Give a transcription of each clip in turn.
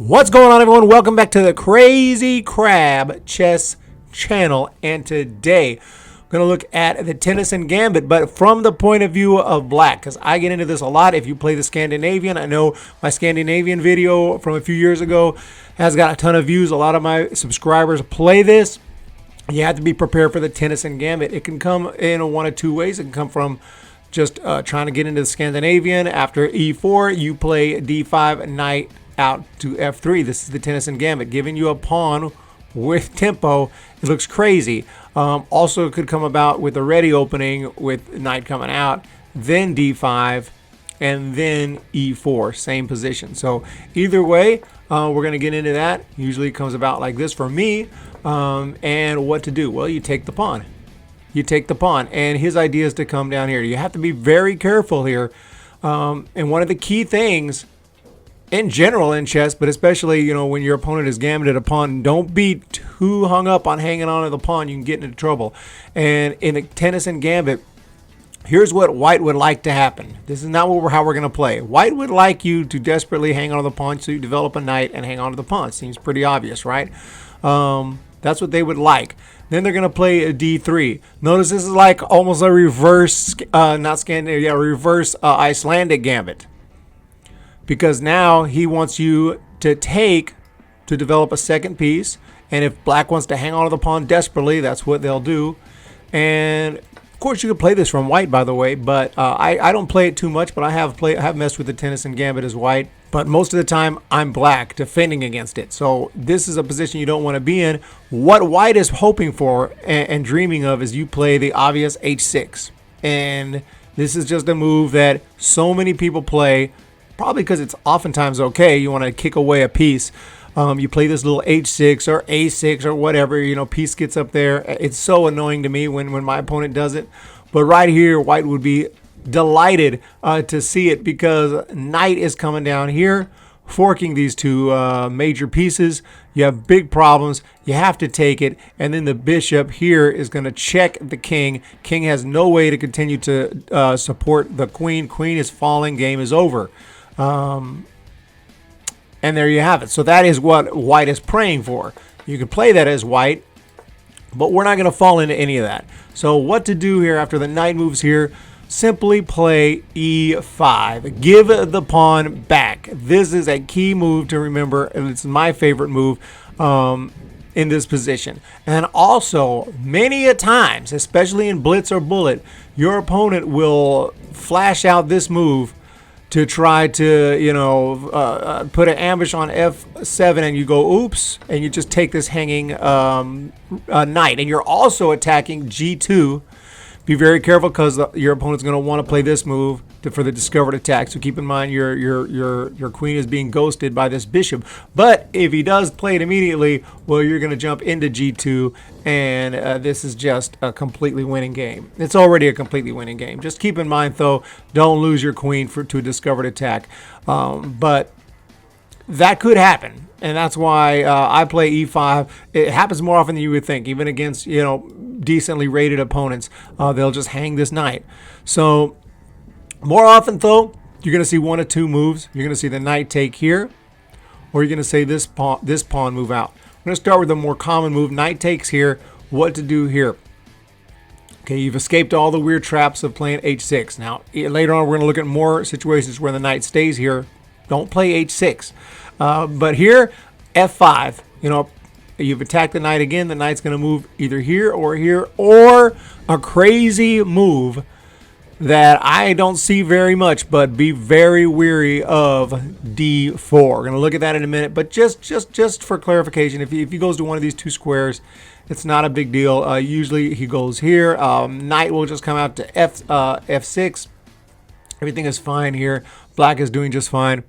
What's going on, everyone? Welcome back to the Crazy Crab Chess channel. And today I'm going to look at the Tennyson Gambit, but from the point of view of black, because I get into this a lot. If you play the Scandinavian, I know my Scandinavian video from a few years ago has got a ton of views. A lot of my subscribers play this. You have to be prepared for the Tennyson Gambit. It can come in one of two ways. It can come from just trying to get into the Scandinavian. After e4, you play d5, knight out to f3. This is the Tennyson Gambit, giving you a pawn with tempo. It looks crazy. Also, it could come about with the Reti opening with knight coming out, then d5, and then e4, same position. So either way, we're going to get into that. Usually it comes about like this for me. And what to do? Well, you take the pawn. You take the pawn, and his idea is to come down here. You have to be very careful here. And one of the key things in general in chess, but especially, when your opponent is gambited a pawn, don't be too hung up on hanging on to the pawn. You can get into trouble. And in the Tennyson Gambit, here's what white would like to happen. This is not how we're going to play. White would like you to desperately hang on to the pawn, so you develop a knight and hang on to the pawn. Seems pretty obvious, right? That's what they would like. Then they're going to play a d3. Notice this is like almost a reverse, not Scandinavian, reverse Icelandic gambit. Because now he wants you to take to develop a second piece. And if black wants to hang on to the pawn desperately, that's what they'll do. And of course, you could play this from white, by the way, but I don't play it too much. But I have messed with the Tennyson Gambit as white. But most of the time, I'm black, defending against it. So this is a position you don't want to be in. What white is hoping for and dreaming of is you play the obvious h6. And this is just a move that so many people play, probably because it's oftentimes okay. You want to kick away a piece. You play this little h6 or a6 or whatever, piece gets up there. It's so annoying to me when my opponent does it. But right here, white would be delighted to see it, because knight is coming down here, forking these two major pieces. You have big problems. You have to take it. And then the bishop here is going to check the king. King has no way to continue to support the queen. Queen is falling. Game is over. And there you have it. So that is what white is praying for. You can play that as white, but we're not going to fall into any of that. So what to do here after the knight moves here? Simply play e5. Give the pawn back. This is a key move to remember, and it's my favorite move in this position. And also, many a times, especially in blitz or bullet, your opponent will flash out this move to try to, put an ambush on f7, and you go, oops, and you just take this hanging knight. And you're also attacking g2. Be very careful, because your opponent's going to want to play this move for the discovered attack. So keep in mind your queen is being ghosted by this bishop. But if he does play it immediately, well, you're going to jump into g2, and this is just a completely winning game. It's already a completely winning game. Just keep in mind, though, don't lose your queen to a discovered attack. But that could happen. And that's why I play e5. It happens more often than you would think, even against, decently rated opponents. They'll just hang this knight. So more often, though, you're going to see one of two moves. You're going to see the knight take here, or you're going to say this pawn move out. I'm going to start with the more common move. Knight takes here. What to do here? Okay, you've escaped all the weird traps of playing h6. Now, later on, we're going to look at more situations where the knight stays here. Don't play h6. But here, f5. You've attacked the knight again. The knight's going to move either here, or a crazy move that I don't see very much, but be very weary of d4. We're going to look at that in a minute, but just for clarification, if he goes to one of these two squares, it's not a big deal. Usually he goes here. Knight will just come out to f6. Everything is fine here. Black is doing just fine.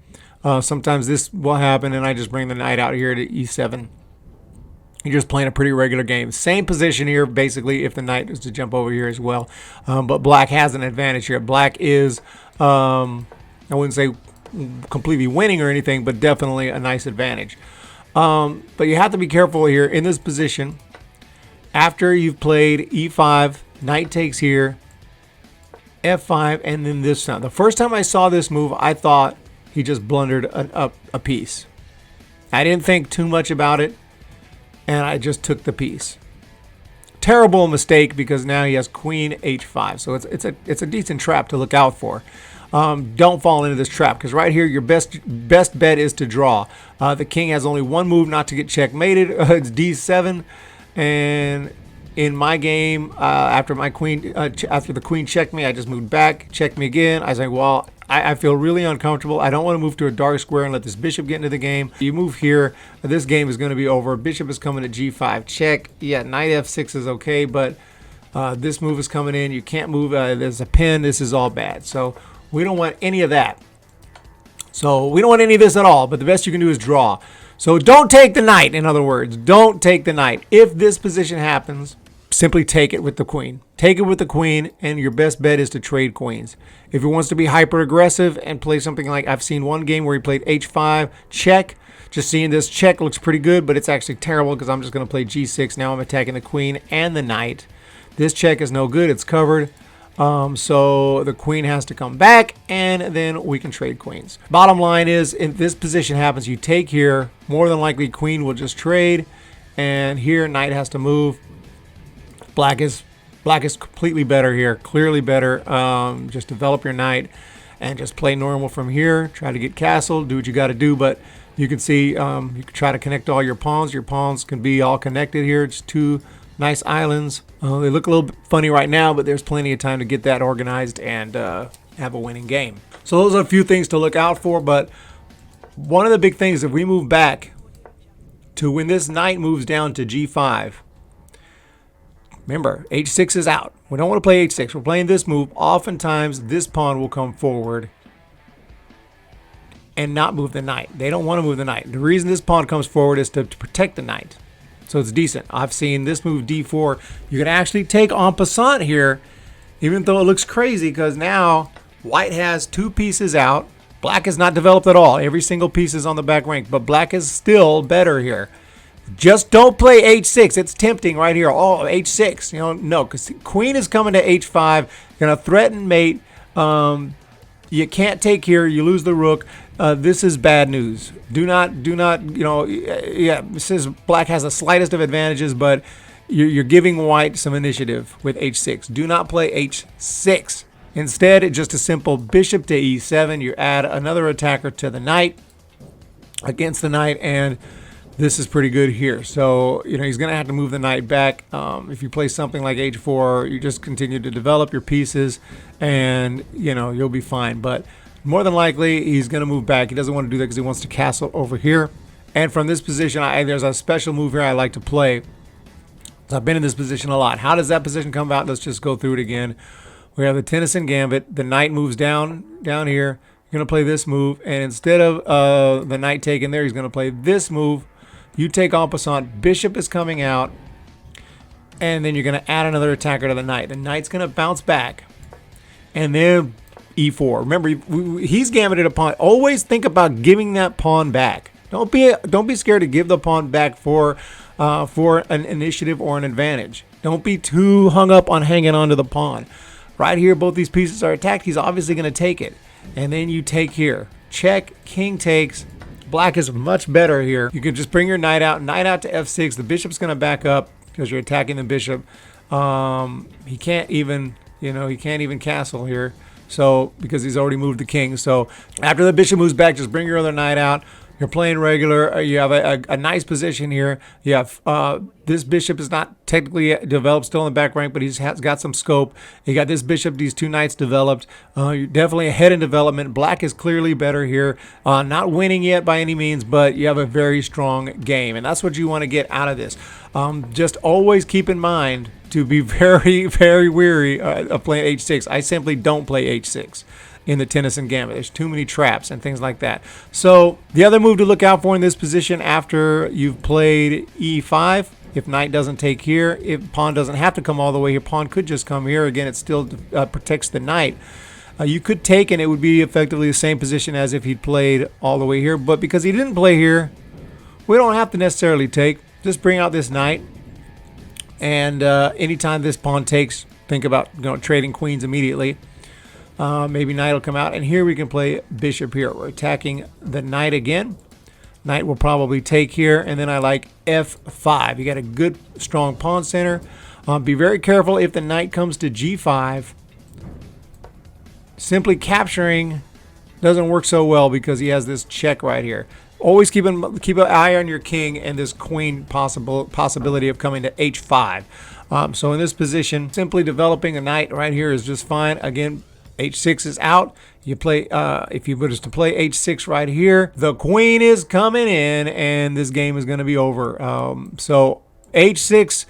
Sometimes this will happen, and I just bring the knight out here to e7. You're just playing a pretty regular game. Same position here, basically, if the knight is to jump over here as well. But black has an advantage here. Black is, I wouldn't say completely winning or anything, but definitely a nice advantage. But you have to be careful here in this position. After you've played e5, knight takes here, f5, and then this time. The first time I saw this move, I thought he just blundered a piece. I didn't think too much about it, and I just took the piece. Terrible mistake, because now he has queen h5, so it's a decent trap to look out for. Don't fall into this trap, because right here your best bet is to draw. The king has only one move not to get checkmated. It's d7, and in my game, after the queen checked me, I just moved back, checked me again. I was like, well, I feel really uncomfortable. I don't want to move to a dark square and let this bishop get into the game. You move here, this game is going to be over. Bishop is coming to g5, check. Yeah, knight f6 is okay, but this move is coming in. You can't move. There's a pin. This is all bad. So we don't want any of that. So we don't want any of this at all, but the best you can do is draw. So don't take the knight, in other words. Don't take the knight. If this position happens, simply take it with the queen. Take it with the queen, and your best bet is to trade queens. If he wants to be hyper aggressive and play something like, I've seen one game where he played h5, check. Just seeing this check looks pretty good, but it's actually terrible, because I'm just going to play g6. Now I'm attacking the queen and the knight. This check is no good. It's covered. So the queen has to come back, and then we can trade queens. Bottom line is, if this position happens, you take here. More than likely, queen will just trade, and here knight has to move. Black is completely better here, clearly better. Just develop your knight and just play normal from here. Try to get castle, do what you got to do, but you can see you can try to connect all your pawns. Your pawns can be all connected here. It's two nice islands. They look a little bit funny right now, but there's plenty of time to get that organized and have a winning game. So those are a few things to look out for, but one of the big things, if we move back to when this knight moves down to g5, remember, h6 is out. We don't want to play h6. We're playing this move. Oftentimes, this pawn will come forward and not move the knight. They don't want to move the knight. The reason this pawn comes forward is to protect the knight. So it's decent. I've seen this move d4. You can actually take en passant here, even though it looks crazy, because now white has two pieces out. Black is not developed at all. Every single piece is on the back rank, but black is still better here. Just don't play h6. It's tempting right here. Oh, h6. No, because queen is coming to h5. Going to threaten mate. You can't take here. You lose the rook. This is bad news. Do not, yeah, this is black has the slightest of advantages, but you're giving white some initiative with h6. Do not play h6. Instead, it's just a simple bishop to e7. You add another attacker to the knight against the knight, and this is pretty good here. So, he's going to have to move the knight back. If you play something like h4, you just continue to develop your pieces, and, you'll be fine. But more than likely, he's going to move back. He doesn't want to do that because he wants to castle over here. And from this position, there's a special move here I like to play. So I've been in this position a lot. How does that position come out? Let's just go through it again. We have the Tennyson Gambit. The knight moves down here. You're going to play this move. And instead of the knight taking there, he's going to play this move. You take en passant. Bishop is coming out. And then you're going to add another attacker to the knight. The knight's going to bounce back. And then e4. Remember, he's gambited a pawn. Always think about giving that pawn back. Don't be scared to give the pawn back for an initiative or an advantage. Don't be too hung up on hanging on to the pawn. Right here, both these pieces are attacked. He's obviously going to take it. And then you take here. Check. King takes. Black is much better here. You can just bring your knight out. Knight out to f6. The bishop's going to back up because you're attacking the bishop. He can't even, he can't even castle here. So, because he's already moved the king. So, after the bishop moves back, just bring your other knight out. You're playing regular. You have a nice position here. You have this bishop is not technically developed, still in the back rank, but he's got some scope. You got this bishop, these two knights developed. You're definitely ahead in development. Black is clearly better here. Not winning yet by any means, but you have a very strong game, and that's what you want to get out of this. Just always keep in mind to be very, very wary of playing h6. I simply don't play h6 in the Tennyson Gambit. There's too many traps and things like that. So the other move to look out for in this position after you've played e5, if knight doesn't take here, if pawn doesn't have to come all the way here, pawn could just come here. Again, it still protects the knight. You could take, and it would be effectively the same position as if he'd played all the way here. But because he didn't play here, we don't have to necessarily take. Just bring out this knight. And anytime this pawn takes, think about trading queens immediately. Maybe knight will come out, and here we can play bishop here. We're attacking the knight again. Knight will probably take here, and then I like f5. You got a good, strong pawn center. Be very careful if the knight comes to g5. Simply capturing doesn't work so well because he has this check right here. Always keep an eye on your king and this queen possibility of coming to h5. So in this position, simply developing a knight right here is just fine. Again, h6 is out. You play if you were just to play h6 right here, the queen is coming in, and this game is going to be over. So h6,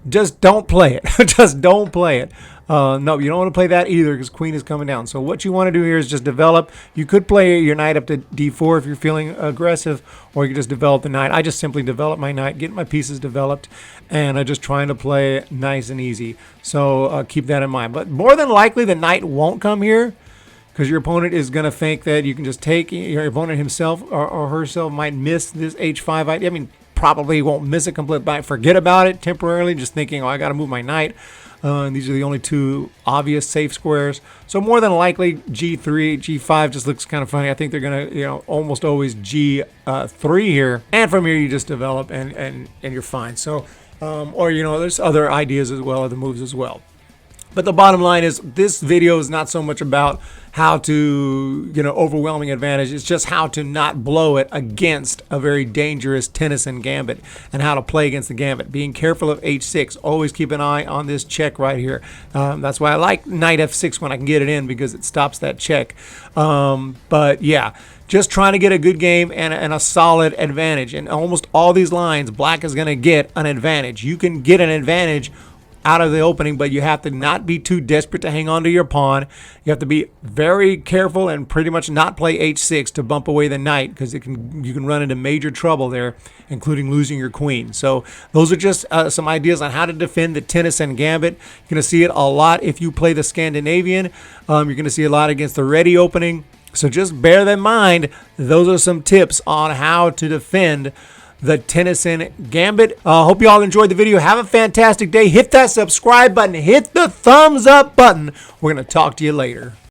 just don't play it. Just don't play it. No, you don't want to play that either because queen is coming down. So what you want to do here is just develop. You could play your knight up to d4 if you're feeling aggressive, or you could just develop the knight. I just simply develop my knight, get my pieces developed, and I'm just trying to play nice and easy. So keep that in mind. But more than likely, the knight won't come here because your opponent is going to think that you can just take. Your opponent himself or herself might miss this h5 idea. I mean, probably won't miss it completely, but forget about it temporarily, just thinking, oh, I got to move my knight. And these are the only two obvious safe squares. So more than likely, g3, g5 just looks kind of funny. I think they're going to, almost always g3 here. And from here, you just develop and you're fine. So, or, there's other ideas as well, other moves as well. But the bottom line is this video is not so much about how to, overwhelming advantage. It's just how to not blow it against a very dangerous Tennyson gambit and how to play against the gambit. Being careful of h6. Always keep an eye on this check right here. That's why I like knight f6 when I can get it in because it stops that check. But yeah, just trying to get a good game and a solid advantage. And almost all these lines, black is going to get an advantage. You can get an advantage out of the opening, but you have to not be too desperate to hang on to your pawn. You have to be very careful and pretty much not play h6 to bump away the knight because you can run into major trouble there, including losing your queen. So those are just some ideas on how to defend the Tennyson gambit. You're going to see it a lot if you play the Scandinavian. You're going to see a lot against the Reti opening. So just bear that in mind. Those are some tips on how to defend the Tennyson gambit. Hope you all enjoyed the video. Have a fantastic day. Hit that subscribe button. Hit the thumbs up button. We're going to talk to you later.